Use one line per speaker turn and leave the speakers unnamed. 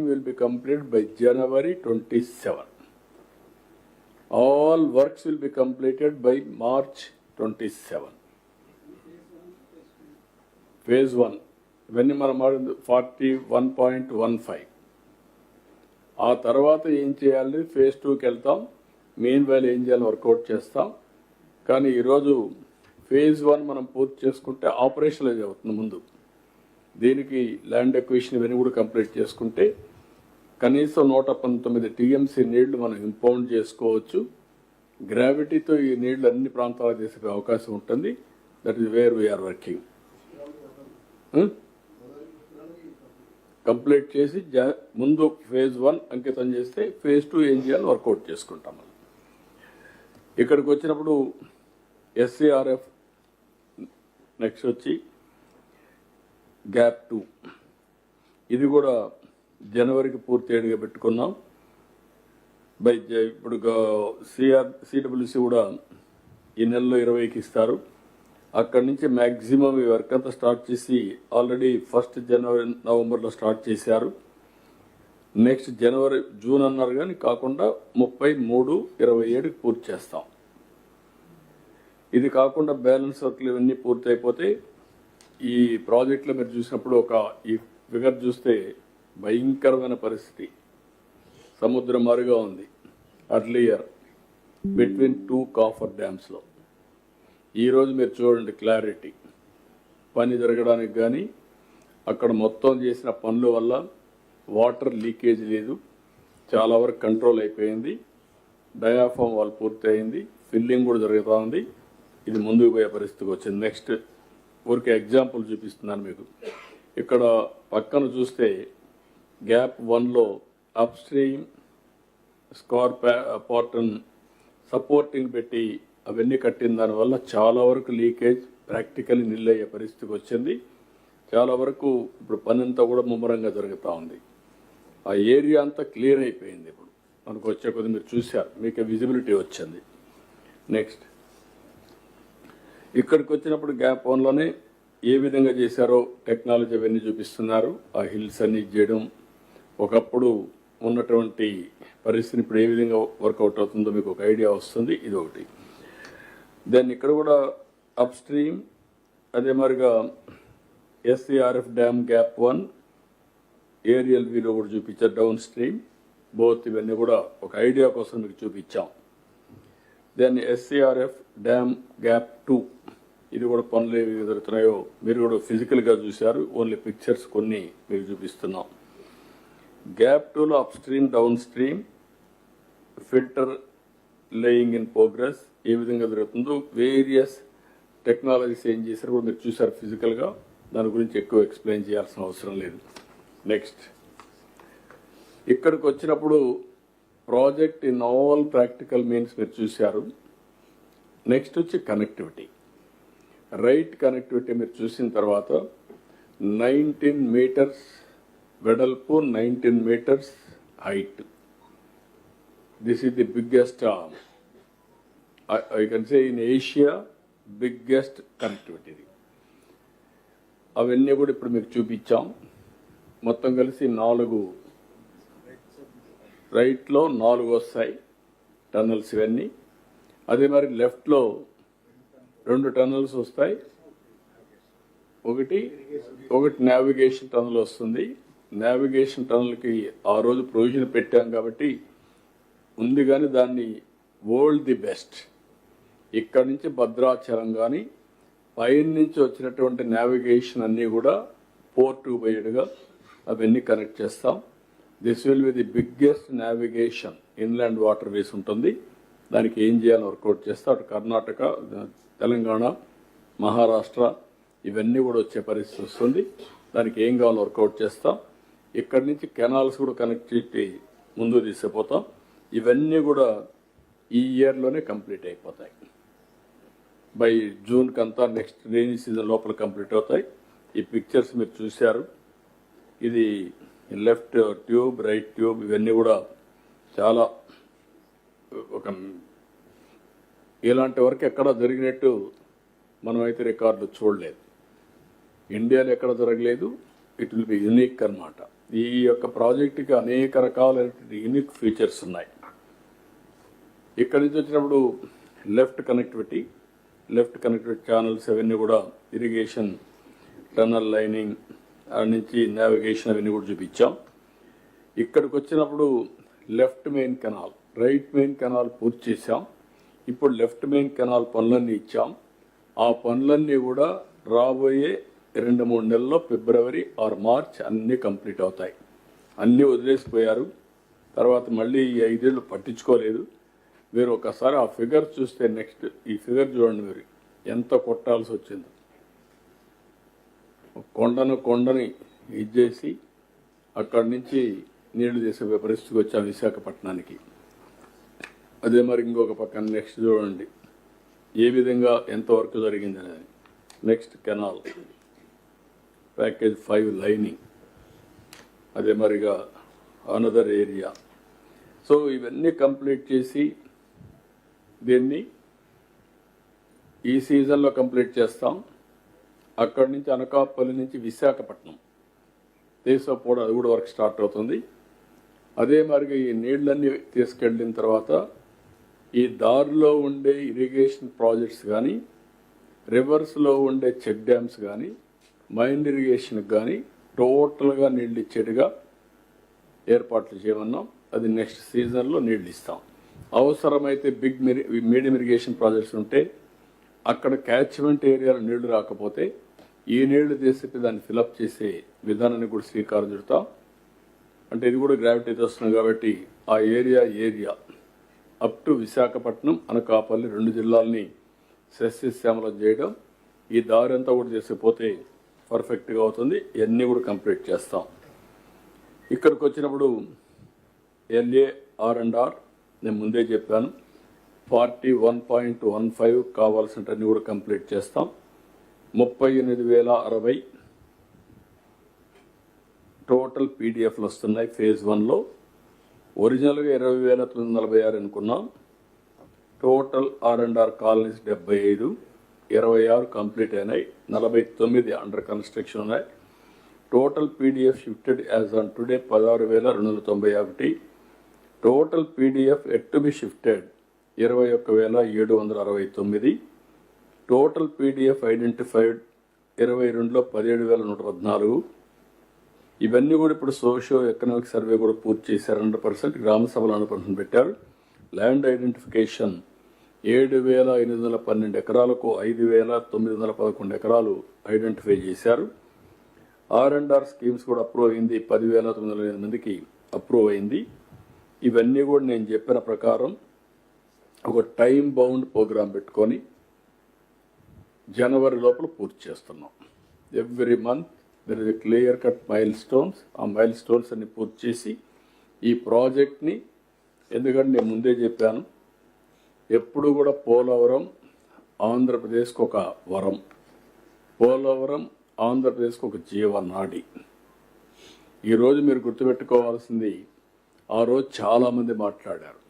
will be completed by January 27. All works will be completed by March 27. Phase 1. When మనం 41.15. ఆ తర్వాత ఏం చేయాలి? ఫేజ్ 2కి వెళ్తాం. మెయిన్ వ్యాల్యూ ఏం చేయాలి వర్కౌట్ చేస్తాం. కానీ ఈరోజు ఫేజ్ 1 మనం పూర్తి చేసుకుంటే ఆపరేషనలైజ్ అవుతుంది ముందు. దీనికి ల్యాండ్ ఎక్విజిషన్ ఇవన్నీ కూడా కంప్లీట్ చేసుకుంటే కనీసం 119 టీఎంసీ నీళ్లు మనం ఇంపౌండ్ చేసుకోవచ్చు. గ్రావిటీతో ఈ నీళ్లు అన్ని ప్రాంతాలకు తీసుకునే అవకాశం ఉంటుంది. That is where we are working. Complete చేసి ముందు ఫేజ్ 1 అంకితం చేస్తే ఫేజ్ 2 ఏం చేయాలో వర్కౌట్ చేసుకుంటాం. ఇక్కడికి వచ్చినప్పుడు SCRF నెక్స్ట్ వచ్చి గ్యాప్ 2 ఇది కూడా జనవరికి పూర్తయ్యేట్టుగా పెట్టుకున్నాం. ఇప్పుడు CWC కూడా ఈ నెలలో 20కి ఇస్తారు. అక్కడి నుంచి మ్యాక్సిమం ఈ వర్క్ అంతా స్టార్ట్ చేసి ఆల్రెడీ 1 జనవరి నవంబర్లో స్టార్ట్ చేశారు. నెక్స్ట్ జూన్ అన్నారు కానీ కాకుండా 33/27కి పూర్తి చేస్తాం. ఇది కాకుండా బ్యాలెన్స్ వర్క్లు ఇవన్నీ పూర్తి అయిపోతే ఈ ప్రాజెక్టులో మీరు చూసినప్పుడు ఈ ఫిగర్ చూస్తే భయంకరమైన పరిస్థితి. సముద్రం మారుగా ఉంది అర్లియర్ బిట్వీన్ 2 కాఫర్ డ్యామ్స్లో. ఈరోజు మీరు చూడండి క్లారిటీ. పని జరగడానికి కానీ అక్కడ మొత్తం చేసిన పనుల వల్ల వాటర్ లీకేజ్ లేదు. చాలా వరకు కంట్రోల్ అయిపోయింది. డయాఫామ్ వాల్ పూర్తి అయింది. ఫిల్లింగ్ కూడా జరుగుతూ ఉంది. ఇది ముందుకు పోయే పరిస్థితికి వచ్చింది. నెక్స్ట్ ఊరికే ఎగ్జాంపుల్ చూపిస్తున్నాను మీకు. ఇక్కడ పక్కన చూస్తే గ్యాప్ 1లో అప్ స్ట్రీమ్ స్కార్ పార్టన్ సపోర్టింగ్ పెట్టి అవన్నీ కట్టిన దానివల్ల చాలా వరకు లీకేజ్ ప్రాక్టికల్లీ నిల్లయ్యే పరిస్థితికి వచ్చింది. చాలా వరకు ఇప్పుడు పని అంతా కూడా ముమ్మరంగా జరుగుతూ ఉంది. ఆ ఏరియా అంతా క్లియర్ అయిపోయింది. ఇప్పుడు మనకు వచ్చే కొద్ది మీరు చూశారు, మీకు విజిబిలిటీ వచ్చింది. నెక్స్ట్ ఇక్కడికి వచ్చినప్పుడు గ్యాప్ 1లోనే ఏ విధంగా చేశారో టెక్నాలజీ అవన్నీ చూపిస్తున్నారు. ఆ హిల్స్ అన్ని చేయడం, ఒకప్పుడు ఉన్నటువంటి పరిస్థితిని ఇప్పుడు ఏ విధంగా వర్కౌట్ అవుతుందో మీకు ఒక ఐడియా వస్తుంది. ఇది ఒకటి. దెన్ ఇక్కడ కూడా అప్ స్ట్రీమ్ అదే మరిగా SCRF డ్యామ్ గ్యాప్ 1 ఏరియల్ వ్యూలో కూడా చూపించారు. డౌన్ స్ట్రీమ్ బోత్ ఇవన్నీ కూడా ఒక ఐడియా కోసం మీకు చూపించాం. దెన్ SCRF డ్యామ్ గ్యాప్ 2 ఇది కూడా పనులు ఏవి జరుగుతున్నాయో మీరు కూడా ఫిజికల్గా చూశారు. ఓన్లీ పిక్చర్స్ కొన్ని మీకు చూపిస్తున్నాం. గ్యాప్ 2లో upstream downstream filter laying in progress ఏ విధంగా జరుగుతుందో వేరియస్ టెక్నాలజీస్ ఏం చేశారు కూడా మీరు చూశారు ఫిజికల్గా. దాని గురించి ఎక్కువ ఎక్స్ప్లెయిన్ చేయాల్సిన అవసరం లేదు. నెక్స్ట్ ఇక్కడికి వచ్చినప్పుడు project in all practical means మీరు చూశారు. నెక్స్ట్ వచ్చి కనెక్టివిటీ. రైట్ కనెక్టివిటీ మీరు చూసిన తర్వాత 19 మీటర్స్ వెడల్పు, 19 metres height. This is the biggest I can say in Asia biggest connectivity. అవన్నీ కూడా ఇప్పుడు మీకు చూపించాం. మొత్తం కలిసి 4 రైట్లో 4 వస్తాయి టన్నల్స్ ఇవన్నీ. అదే మరి లెఫ్ట్లో 2 టన్నల్స్ వస్తాయి. ఒకటి నావిగేషన్ టన్నల్ వస్తుంది. నావిగేషన్ టన్నల్కి ఆ రోజు ప్రొవిజన్ పెట్టాం కాబట్టి ఉంది, కానీ దాన్ని వరల్డ్ ది బెస్ట్. ఇక్కడ నుంచి భద్రాచలం కానీ పైన నుంచి వచ్చినటువంటి నావిగేషన్ అన్నీ కూడా పోర్టు పోయేట్టుగా అవన్నీ కనెక్ట్ చేస్తాం. This will be the biggest navigation inland water ways ఉంటుంది. దానికి ఏం చేయాలని వర్కౌట్ చేస్తాం. అటు కర్ణాటక, తెలంగాణ, మహారాష్ట్ర ఇవన్నీ కూడా వచ్చే పరిస్థితి వస్తుంది. దానికి ఏం కావాలో వర్కౌట్ చేస్తాం. ఇక్కడి నుంచి కెనాల్స్ కూడా కనెక్టివిటీ ముందు తీసుకుపోతాం. ఇవన్నీ కూడా ఈ ఇయర్లోనే కంప్లీట్ అయిపోతాయి. బై జూన్ కంతా నెక్స్ట్ రైనీ సీజన్ లోపల కంప్లీట్ అవుతాయి. ఈ పిక్చర్స్ మీరు చూశారు. ఇది లెఫ్ట్ ట్యూబ్, రైట్ ట్యూబ్ ఇవన్నీ కూడా చాలా ఒక ఇలాంటి వరకు ఎక్కడ జరిగినట్టు మనమైతే రికార్డు చూడలేదు. ఇండియాలో ఎక్కడ జరగలేదు. ఇట్ విల్ బి యూనిక్ అన్నమాట. ఈ యొక్క ప్రాజెక్టుకి అనేక రకాలైనటువంటి యూనిక్ ఫీచర్స్ ఉన్నాయి. ఇక్కడి నుంచి వచ్చినప్పుడు లెఫ్ట్ కనెక్టివిటీ ఛానల్స్ అవన్నీ కూడా ఇరిగేషన్, టనల్ లైనింగ్ నుంచి నావిగేషన్ అవన్నీ కూడా చూపించాం. ఇక్కడికి వచ్చినప్పుడు left main canal, right main canal పూర్తి చేశాం. ఇప్పుడు లెఫ్ట్ మెయిన్ కెనాల్ పనులన్నీ ఇచ్చాం. ఆ పనులన్నీ కూడా రాబోయే 2-3 నెలల్లో ఫిబ్రవరి ఆర్ మార్చ్ అన్నీ కంప్లీట్ అవుతాయి. అన్నీ వదిలేసిపోయారు. తర్వాత మళ్ళీ ఈ 5 ఏళ్ళు పట్టించుకోలేదు. మీరు ఒకసారి ఆ ఫిగర్ చూస్తే నెక్స్ట్ ఈ ఫిగర్ చూడండి, మీరు ఎంత కొట్టాల్సి వచ్చిందో. కొండని ఇది చేసి అక్కడి నుంచి నీళ్లు చేసే పరిస్థితికి వచ్చాం విశాఖపట్నానికి. అదే మరి ఇంకొక పక్కన నెక్స్ట్ చూడండి ఏ విధంగా ఎంత వర్క్ జరిగింది అనేది. నెక్స్ట్ కెనాల్ ప్యాకేజ్ 5 లైనింగ్, అదే మరిగా అనదర్ ఏరియా. సో ఇవన్నీ కంప్లీట్ చేసి దీన్ని ఈ సీజన్లో కంప్లీట్ చేస్తాం. అక్కడి నుంచి అనకాపల్లి నుంచి విశాఖపట్నం దేశపోవడం అది కూడా వర్క్ స్టార్ట్ అవుతుంది. అదే మరిగా ఈ నీళ్ళన్నీ తీసుకెళ్ళిన తర్వాత ఈ దారిలో ఉండే ఇరిగేషన్ ప్రాజెక్ట్స్ కానీ, రివర్స్లో ఉండే చెక్ డ్యామ్స్ కానీ, మైన్ ఇరిగేషన్కి కానీ టోటల్గా నీళ్ళు ఇచ్చేట్టుగా ఏర్పాట్లు చేయమన్నాం. అది నెక్స్ట్ సీజన్లో నీళ్ళు ఇస్తాం. అవసరమైతే మీడియం ఇరిగేషన్ ప్రాజెక్ట్స్ ఉంటే అక్కడ క్యాచ్మెంట్ ఏరియాలో నీళ్లు రాకపోతే ఈ నీళ్లు తీసి దాన్ని ఫిలప్ చేసే విధానాన్ని కూడా శ్రీకారం చుడతాం. అంటే ఇది కూడా గ్రావిటీతో వస్తుంది కాబట్టి ఆ area up to Visakhapatnam, Anakapalli 2 జిల్లాలని సస్యశ్యామలం చేయడం, ఈ దారి అంతా కూడా చేసిపోతే పర్ఫెక్ట్గా అవుతుంది. ఇవన్నీ కూడా కంప్లీట్ చేస్తాం. ఇక్కడికి వచ్చినప్పుడు LAR&R నేను ముందే చెప్పాను, 41.15 కావాల్సినవన్నీ కూడా కంప్లీట్ చేస్తాం. 38,060 టోటల్ పీడిఎఫ్లు వస్తున్నాయి ఫేజ్ 1లో. ఒరిజినల్గా 20,946 అనుకున్నాం. టోటల్ R&R కాలనీస్ 75, 26 కంప్లీట్ అయినాయి, 49 అండర్ కన్స్ట్రక్షన్ ఉన్నాయి. Total PDF shifted as on today 16,291. Total PDF yet to be shifted 21,769. Total PDF identified 22లో 17,114. ఇవన్నీ కూడా ఇప్పుడు సోషియో ఎకనామిక్ సర్వే కూడా పూర్తి చేశారు. 100%. గ్రామ సభలు 100% పెట్టారు. ల్యాండ్ ఐడెంటిఫికేషన్ 7,812 ఎకరాలకు 5,911 ఎకరాలు ఐడెంటిఫై చేశారు. R&R స్కీమ్స్ కూడా అప్రూవ్ అయింది. 10,908 మందికి అప్రూవ్ అయింది. ఇవన్నీ కూడా నేను చెప్పిన ప్రకారం ఒక టైం బౌండ్ ప్రోగ్రాం పెట్టుకొని జనవరి లోపల పూర్తి చేస్తున్నాం. Every month there is a clear cut milestones. ఆ మైల్ స్టోన్స్ అన్ని పూర్తి చేసి ఈ ప్రాజెక్ట్ని, ఎందుకంటే నేను ముందే చెప్పాను, ఎప్పుడు కూడా పోలవరం ఆంధ్రప్రదేశ్కి ఒక వరం, పోలవరం ఆంధ్రప్రదేశ్కి ఒక జీవనాడి. ఈరోజు మీరు గుర్తుపెట్టుకోవాల్సింది, ఆ రోజు చాలామంది మాట్లాడారు,